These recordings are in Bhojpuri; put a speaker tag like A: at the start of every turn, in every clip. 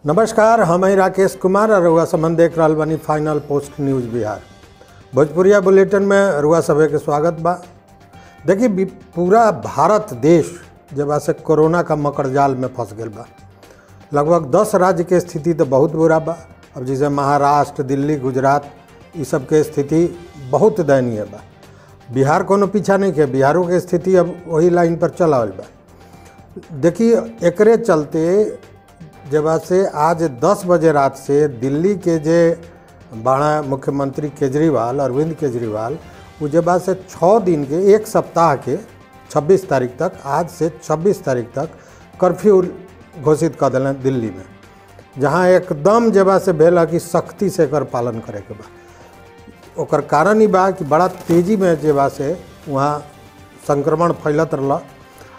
A: नमस्कार, हम हैं राकेश कुमार और रुआ संबंध देख रहा बानी फाइनल पोस्ट न्यूज़ बिहार। भोजपुरिया बुलेटिन में रुआ सभे के स्वागत बा। देखिए, पूरा भारत देश जब से कोरोना का मकड़जाल में फंस गया बा। लगभग 10 राज्य के स्थिति तो बहुत बुरा बा। अब जैसे महाराष्ट्र, दिल्ली, गुजरात, ये सब के स्थिति बहुत दयनीय बा। बिहार कोनो पीछा नहीं के, बिहारों के स्थिति अब वही लाइन पर चलावल बा। देखिए, एकरे चलते जब से आज 10 बजे रात से दिल्ली के जे बाड़ा मुख्यमंत्री केजरीवाल, अरविंद केजरीवाल, वो जब से 6 दिन के, एक सप्ताह के 26 तारीख तक, आज से 26 तारीख तक कर्फ्यू घोषित कर दिलें दिल्ली में, जहाँ एकदम जब से भेल कि सख्ती से एकर पालन करे के बा। ओकर कारण ही बा कि बड़ा तेजी में जब से वहाँ संक्रमण फैलत रहा।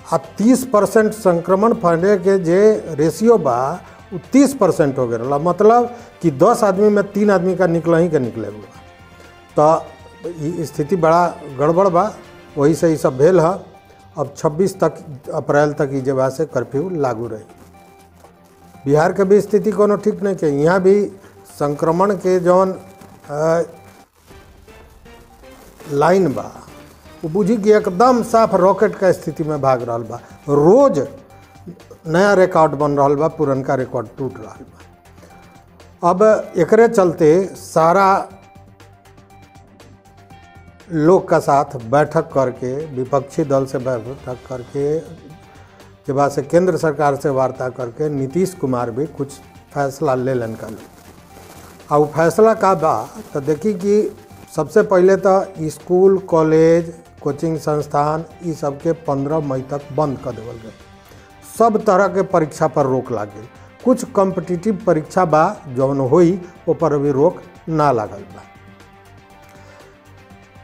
A: आ 30% संक्रमण फैले के जे रेशियो बा वो 30% हो गया। मतलब कि 10 आदमी में 3 आदमी का निकले हुआ। तो स्थिति बड़ा गड़बड़ बा। वही से ये सब भेल है। अब 26 अप्रैल तक ये जब से कर्फ्यू लागू रही। बिहार के भी स्थिति कोनो ठीक नहीं के। यहाँ भी संक्रमण के जौन लाइन बा वो बुझी कि एकदम साफ रॉकेट का स्थिति में भाग रहा बा। रोज नया रिकॉर्ड बन रहा बा, पुरनका रिकॉर्ड टूट रहा बा। अब एकरे चलते सारा लोग का साथ बैठक करके, विपक्षी दल से बैठक करके, जब से केंद्र सरकार से वार्ता करके नीतीश कुमार भी कुछ फैसला ले लेन कल। और वो फैसला का बा तो देखी कि सबसे पहले तो स्कूल, कॉलेज, कोचिंग संस्थान ये सब के 15 मई तक बंद कर देवल गए। सब तरह के परीक्षा पर रोक लाग गई। कुछ कॉम्पिटिटिव परीक्षा बा जौन हुई वो पर अभी रोक ना लागल बा।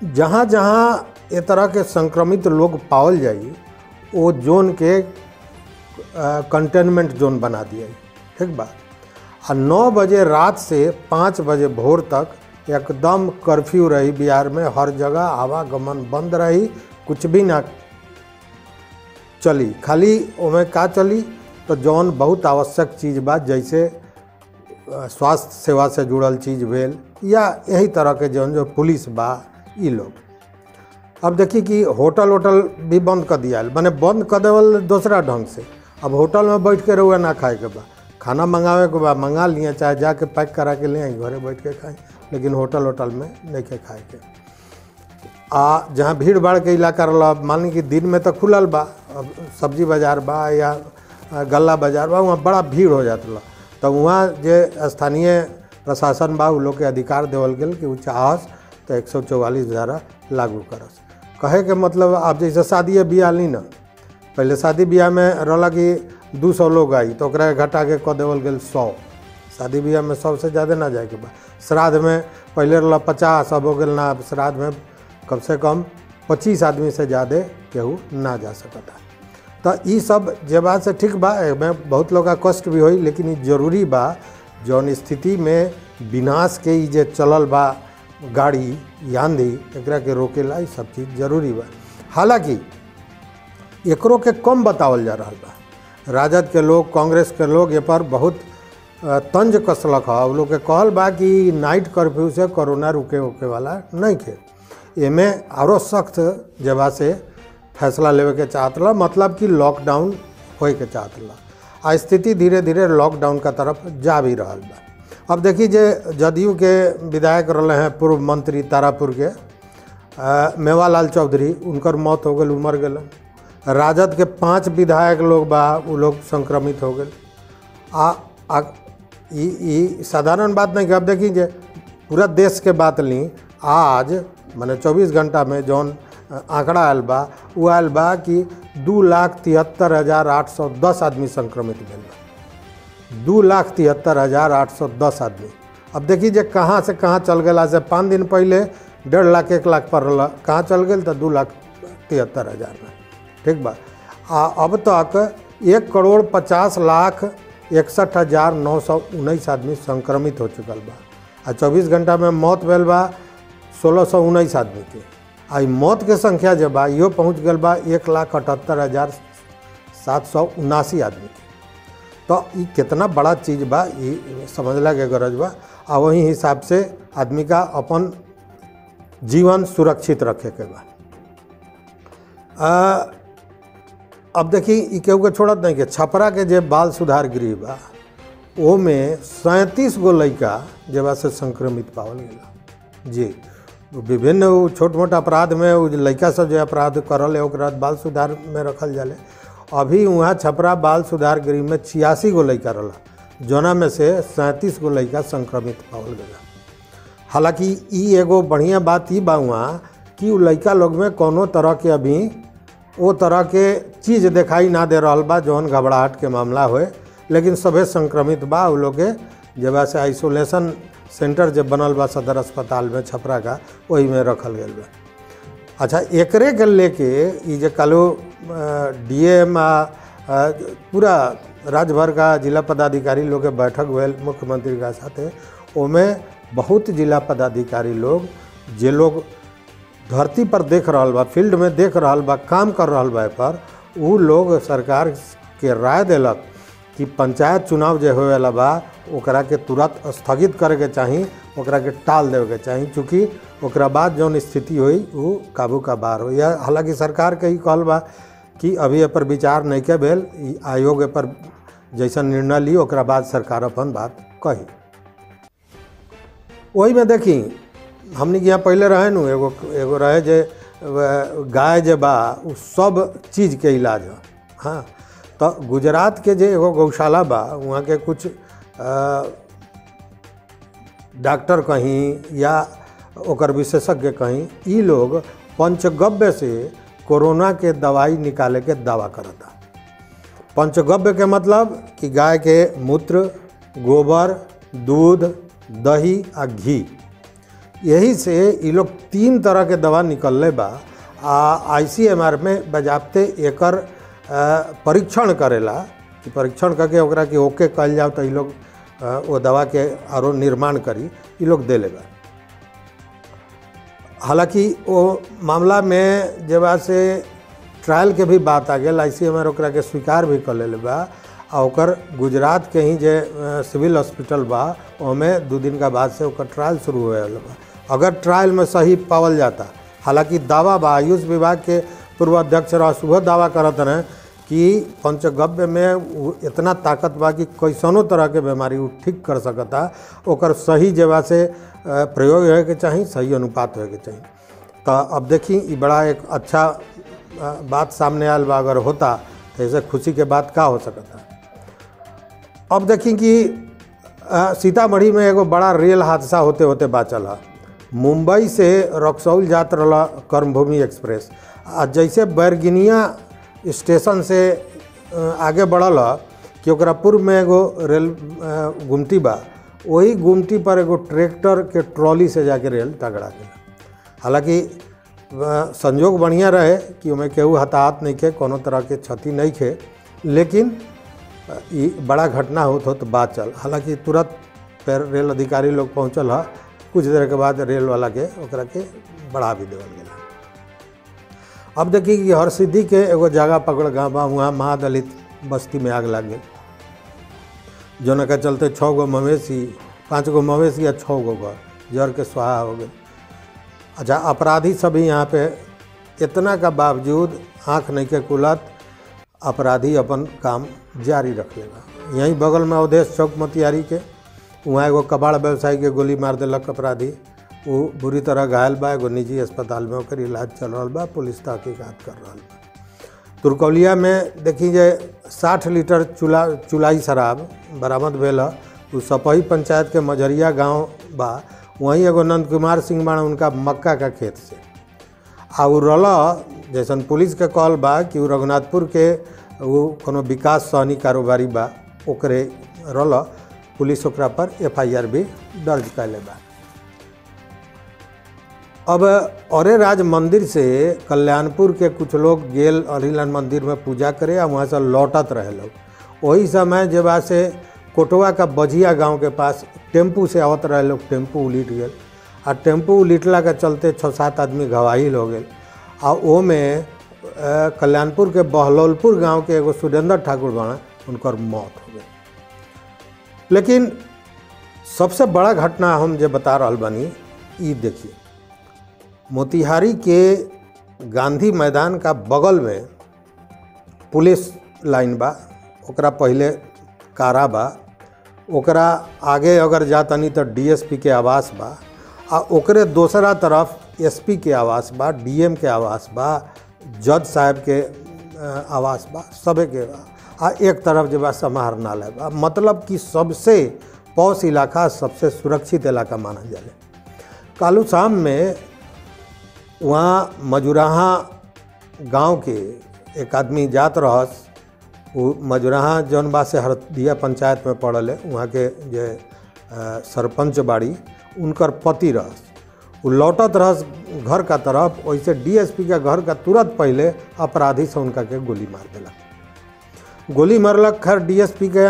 A: जहाँ जहाँ ये तरह के संक्रमित लोग पावल जाई वो जोन के कंटेनमेंट जोन बना दिया, ठीक बा। और 9 बजे रात से 5 बजे भोर तक एकदम कर्फ्यू रही बिहार में। हर जगह आवागमन बंद रही, कुछ भी ना चली। खाली ओमें का चली तो जौन बहुत आवश्यक चीज़ बा, जैसे स्वास्थ्य सेवा से जुड़ल चीज़ भेल या यही तरह के जौन जो पुलिस बा ये लोग। अब देखिए कि होटल भी बंद कर दिया, मैंने बंद कर देवल दूसरा ढंग से। अब होटल में बैठ के रहुआ ना खाए के बा, खाना मंगावे के बा मंगा लिए, चाहे जाके पैक करा के ले आई, घरे बैठ के खाएं, लेकिन होटल में नहीं के खाए के। जहाँ भीड़ भाड़ के इलाका रहा, मान ली कि दिन में तो खुलल बा, अब सब्जी बाजार बा या गल्ला बाजार बा, वहाँ बड़ा भीड़ हो जाता ला। तो वहाँ जे स्थानीय प्रशासन बा उ लोग के अधिकार देवल गेल कि उ चाहस तो 144 धारा लागू करस। कहे के मतलब आप जैसे शादी ब्याह ली ना, पहले शादी ब्याह में रहा कि 200 लोग आई तो ओकरा घटा के कह देवल गेल 100। शादी ब्याह में 100 से ज़्यादा ना जाए के बा। श्राद्ध में पहले रहा 50, अब हो गया ना, श्राद्ध में कम से कम 25 आदमी से ज़्यादा केहू ना जा सकता। तो ये सब जब से ठीक बा, में बहुत लोग का कष्ट भी होई, लेकिन ये जरूरी बा। जौन स्थिति में विनाश के जे चलल बा गाड़ी आंधी, एकरा के रोकेला, ये सब चीज़ जरूरी बा। हालांकि एकरो के कम बतावल जा रहा बा। राजद के लोग, कांग्रेस के लोग ये पर बहुत तंज कसलक है। वो लोग के कहल बा कि नाइट कर्फ्यू से कोरोना रुके वाला नहीं थे। एमे आरो सख्त जब से फैसला लेवे के चाहत रहा, मतलब कि लॉकडाउन होए के चाहत रहा। स्थिति धीरे धीरे लॉकडाउन का तरफ जा भी रहा बा। अब देखिए जे जदयू के विधायक रहे हैं, पूर्व मंत्री तारापुर के मेवालाल चौधरी, उनकर मौत हो गई, उमर गए। राजद के 5 विधायक लोग बा, वो लोग संक्रमित हो गए। ये साधारण बात नहीं कि अब देखिए जे पूरा देश के बात ली, आज मैंने 24 घंटा में जौन आंकड़ा आयल बा वो आयल बा कि 2,73,810 आदमी संक्रमित भेल बा। 2,73,810 आदमी। अब देखिए जे कहाँ से कहाँ चल गया। से 5 दिन पहले 1.5 लाख 1 लाख पर रहा, कहाँ चल गए तो 2,73,000 में, ठीक बा। अब तक 1,50,61,919 आदमी संक्रमित हो चुकल बा। 24 घंटा में मौत भेल बा 1,619 आदमी के। आई मौत के संख्या जब बा यो पहुँच गल बा 1,78,779 आदमी के। तो ये कितना बड़ा चीज़ बा ये समझला के गरज बा। आ वही हिसाब से आदमी का अपन जीवन सुरक्षित रखे के बा। अब देखी ई केहू के छोड़त नहीं कि छपरा के जे बाल सुधार गृह बा वो में 37 गो लड़का जेबा से संक्रमित पावल गया जी। विभिन्न छोट मोट अपराध में वो लड़का सब जो अपराध करल है ओकरा बाल सुधार में रखल जाले। अभी वहाँ छपरा बाल सुधार गृह में 86 गो लड़का रहा, जोना में से 37 गो लड़का संक्रमित पावल गया। हालांकि ई एगो बढ़िया बात ई बा वहाँ कि उ लड़का लोग में कोनो तरह के अभी वो तरह के चीज़ दिखाई ना दे रहा बा जौन घबराहट के मामला होए, लेकिन सभे संक्रमित बा। उ लोग के जब से आइसोलेशन सेंटर जब बनल बा सदर अस्पताल में छपरा का वही में रखल गया बा। अच्छा, एकरे के लेके ई जे कालो डीएम पूरा राज्य भर का जिला पदाधिकारी लोग के बैठक भेल मुख्यमंत्री का साथे, ओमें बहुत जिला पदाधिकारी लोग जे लोग धरती पर देख रहा बा, फील्ड में देख रहा बा, काम कर रहा बा पर उ लोग सरकार के राय दिलक कि पंचायत चुनाव जो होए वाला बा ओकरा के तुरंत स्थगित करे के चाही, ओकरा के टाल देवे के चाही, चूँकि ओकरा बाद जौन स्थिति हुई वो काबू का बाहर हो। या हालांकि सरकार के ही कहल बा कि अभी ए पर विचार नहीं के भेल, आयोग ए पर जैसा निर्णय ली ओकरा बाद सरकार अपन बात कही। वही में देखी हमने यहाँ पहले रहे नु एगो रहे जे गाय जे बा उ सब चीज़ के इलाज है। हाँ, तो गुजरात के जे एगो गौशाला बा वहाँ के कुछ डॉक्टर कहीं या ओकर विशेषज्ञ कहीं ई लोग पंचगव्य से कोरोना के दवाई निकाले के दावा करता। पंचगव्य के मतलब कि गाय के मूत्र, गोबर, दूध, दही आ घी, यही से ये लोग 3 तरह के दवा निकलले बा। ICMR में बजाबते एकर परीक्षण करेला कि परीक्षण करके ओकरा के ओके कल जाओ तो ये लोग वो दवा के आरो निर्माण करी ये लोग दे लेगा। हालांकि वो मामला में जब से ट्रायल के भी बात आ गया, ICMR ओकरा के स्वीकार भी कर ले बा। आ ओकर गुजरात के ही जे सिविल हॉस्पिटल बा ओमें 2 दिन का बाद से ओकर ट्रायल शुरू होए वाला बा। अगर ट्रायल में सही पावल जाता, हालांकि दावा बा आयुष विभाग के पूर्व अध्यक्ष रहा सुबह दावा करत रहे कि पंचगव्य में इतना ताकत बा कि कैसनो तरह के बीमारी वो ठीक कर सकता। ओकर सही जगह से प्रयोग होए के चाहिए, सही अनुपात होए के चाहिए। तो अब देखी ये बड़ा एक अच्छा बात सामने आयल बा, अगर होता तो ऐसे खुशी के बात का हो सकता। अब देखी कि सीतामढ़ी में एगो बड़ा रेल हादसा होते होते बाचल है। मुंबई से रक्सौल जात रहा कर्मभूमि एक्सप्रेस, जैसे बैरगिनिया स्टेशन से आगे बढ़ल कि ओकरा पूर्व में एगो रेल गुमटी बा, वही गुमटी पर एगो ट्रैक्टर के ट्रॉली से जाके रेल टकरा गया। हालांकि संजोग बढ़िया रहे कि उमें केहू हताहत नहीं खे, कोनो तरह के क्षति नहीं खे, लेकिन ये बड़ा घटना होत बाचल। हालांकि तुरंत पर रेल अधिकारी लोग पहुँचल है, कुछ देर के बाद रेल वाला के ओकरा के बढ़ा भी देवल गया। अब देखी कि हरसिद्धि के एगो जगह पकड़ गाँव बा, वहाँ महादलित बस्ती में आग लग गई, जौन के चलते 6 गो मवेशी, 5 गो मवेशी या 6 गो घर जर के स्वाहा हो गए। अच्छा, अपराधी सभी यहाँ पे इतना का बावजूद आँख नहीं के कुलत अपराधी अपन काम जारी रख लेगा। यहीं बगल में अवधेश चौक मोतिहारी के वहाँ एगो कबाड़ व्यवसायी के गोली मार दिलक अपराधी, वो बुरी तरह घायल बा, एगो निजी अस्पताल में ओकर इलाज चल रहा बा, पुलिस तहकीकात कर रहा बा। तुरकौलिया में देखी जे 60 लीटर चुलाई शराब बरामद भेल है। उ सपही पंचायत के मझरिया गांव बा, वहीं एगो नंद कुमार सिंह बाण उनका मक्का का खेत से आ उ रला जैसन पुलिस के कहल बा कि उ रघुनाथपुर के वो कोनो विकास सहनी कारोबारी बा, ओकरे रला। पुलिस ओकरा पर FIR भी दर्ज कैले बा। अब औरे राज मंदिर से कल्याणपुर के कुछ लोग गेल अलीलाल मंदिर में पूजा करे आ वहाँ से लौटत रहे लोग। वही समय जब से कोटवा का बजिया गांव के पास टेम्पू से आवत रहे लोग, टेम्पू उलिट गए आ टेम्पू उलिटला के चलते 6-7 आदमी घवाहिल हो गए। आ वो में कल्याणपुर के बहलौलपुर गांव के एगो सुरेंद्र ठाकुर बाणा उनकर मौत हो गई। लेकिन सबसे बड़ा घटना हम जो बता रहल बानी ई देखिए, मोतिहारी के गांधी मैदान का बगल में पुलिस लाइन बा, ओकरा पहले कारा बा, ओकरा आगे अगर जातनी तो डीएसपी के आवास बा, आ ओकरे दूसरा तरफ एसपी के आवास बा, डीएम के आवास बा, जज साहब के आवास बा, सबे के बा, आ एक तरफ जो बा समाहरणालय बा। मतलब कि सबसे पौष इलाका, सबसे सुरक्षित इलाका माना जाए। कालू शाम में वहाँ मजुराहा गांव के एक आदमी जात रहस, वो मजुराहा जौन बा से हरदिया पंचायत में पड़ल है, वहाँ के जे सरपंच बाड़ी उनकर पति रहस। वो लौटत रहस घर का तरफ, वैसे डीएसपी के घर का तुरंत पहले अपराधी से उनका के गोली मार देलक। गोली मारलक। खैर डीएसपी के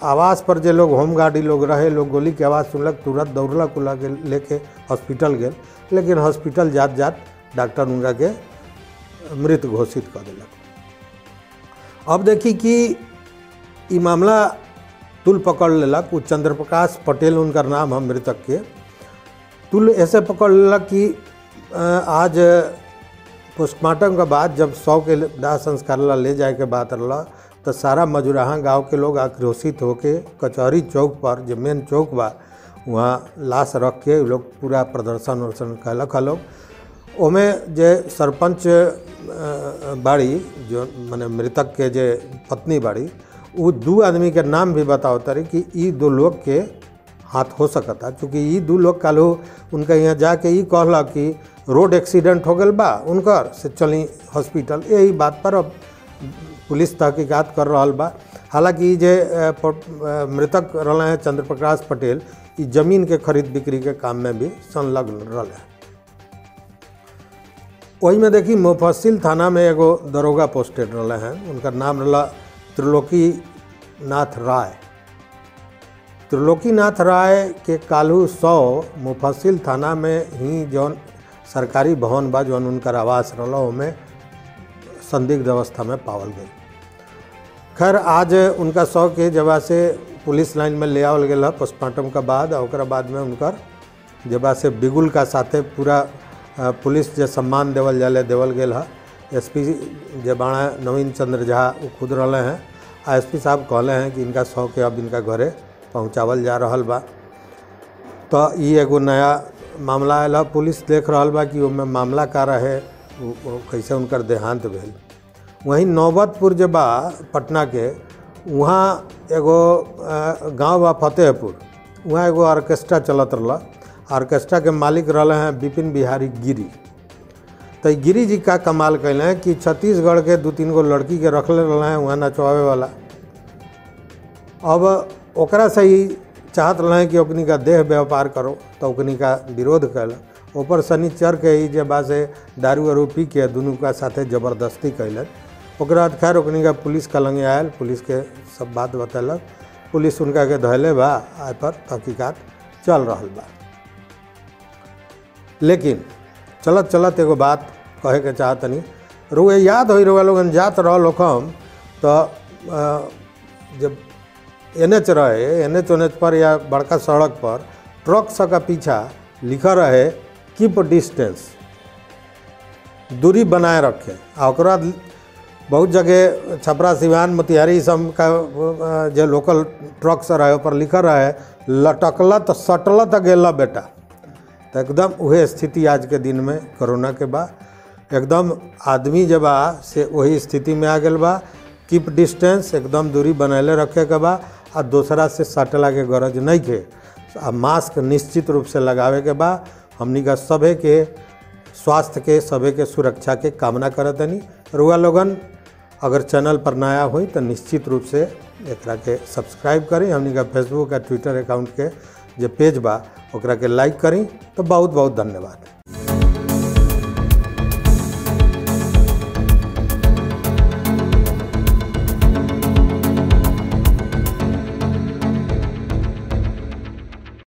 A: आवास पर जे लोग होमगार्डी लोग रहे, लोग गोली के आवाज़ सुनलक, तुरंत दौड़लक, उला के लेके हॉस्पिटल गेल। लेकिन हॉस्पिटल जात जात डॉक्टर उनका के मृत घोषित कर दिलक। अब देखी कि ई मामला तुल पकड़ लेलक। वो चंद्रप्रकाश पटेल उनका नाम है मृतक के। तुल ऐसे पकड़ लेलक कि आज पोस्टमार्टम के बाद जब 100 के दाह संस्कार ला ले जाए के बात रहा, तो सारा मजुराहा गांव के लोग आक्रोशित होके कचहरी चौक पर, जो मेन चौक बा, वहाँ लाश रख के लोग पूरा प्रदर्शन वर्शन कैलक। लोग ओमे जे सरपंच बाड़ी, जो माने मृतक के जे पत्नी बाड़ी, वो 2 आदमी के नाम भी बताओ तारी कि ई 2 लोग के हाथ हो सकता, क्योंकि ई 2 लोग कालू उनका यहाँ जाके ई कहला कि रोड एक्सीडेंट हो गल बा उनकर, से चली हॉस्पिटल। यही बात पर अब पुलिस तहकीकात कर रहा बा। हालांकि जे मृतक रहा है चंद्रप्रकाश पटेल, ई जमीन के खरीद बिक्री के काम में भी संलग्न रहा है। वही में देखी मुफस्सिल थाना में एगो दरोगा पोस्टेड रहा है, उनका नाम रहा त्रिलोकी नाथ राय। त्रिलोकी नाथ राय के कालू 100 मुफस्सिल थाना में ही जौन सरकारी भवन बा, जौन उनकर आवास रहा, में संदिग्ध अवस्था में पावल गई। खैर आज उनका 100 के जगह से पुलिस लाइन में ले आवल गया पोस्टमार्टम का बाद, और बाद में उनकर जगह से बिगुल का साथे पूरा पुलिस जो सम्मान देवल जाले देवल गया है। एसपी जे बाणा नवीन चंद्र झा वो खुद रहे हैं। एसपी साहब कहले हैं कि इनका 100 के अब इनका घरे पहुँचावल जा रहा बा। तो ये एगो नया मामला आयल। पुलिस देख रहा बा कि उनमें मामला का रहे, वो कैसे उनकर देहांत भेल। वहीं नौबतपुर जे बा पटना के, वहाँ एगो गांव बा फतेहपुर, वहाँ एगो ऑर्केस्ट्रा चलत रहा। ऑर्केस्ट्रा के मालिक रहे हैं विपिन बिहारी गिरी। तो गिरी जी का कमाल कैले हैं कि छत्तीसगढ़ के 2-3 गो लड़की के रखले रहे हैं वहाँ नचवावे वाला। अब ओकरा से ही चाहत रहे हैं कि ओकनी का देह व्यापार करो, तो ओकनी का विरोध कैल। ऊपर शनिचर के ही जे बा से दारू वारू पी के दुनू का साथे जबरदस्ती कैलन। ओकरा बाद खैर ओकनी का पुलिस का लंगे आयल, पुलिस के सब बात बतेलक। पुलिस उनका के धैले बा, आय पर तहकीकात चल रहा बा। लेकिन चलत चलत एगो बात कहे के चाहतनी, रुए याद हो रुआ लोगन जात रह लोकम, तो जब NH रहे, NH पर या बड़का सड़क पर ट्रक सबका पीछा लिखा रहे कीप डिस्टेंस, दूरी बनाए रखे। और बहुत जगह छपरा सिवान मोतिहारी सब का जो लोकल ट्रक से रहे पर लिखा रहे लटकलत सटलत गेला बेटा। तो एकदम वही स्थिति आज के दिन में कोरोना के बाद एकदम आदमी जब से वही स्थिति में आ गल बा। कीप डिस्टेंस, एकदम दूरी बनैले रखे के बा, और दूसरा से सटला के गरज नहीं के। आ मास्क निश्चित रूप से लगावे के बा। हमनी का सभे के स्वास्थ्य के, सभे के सुरक्षा के कामना करतनी। रुआ लोगन अगर चैनल पर नया हुई तो निश्चित रूप से एकरा के सब्सक्राइब करी। हमनी का फेसबुक या ट्विटर अकाउंट के जो पेज बा ओकरा के लाइक करी। तो बहुत बहुत धन्यवाद।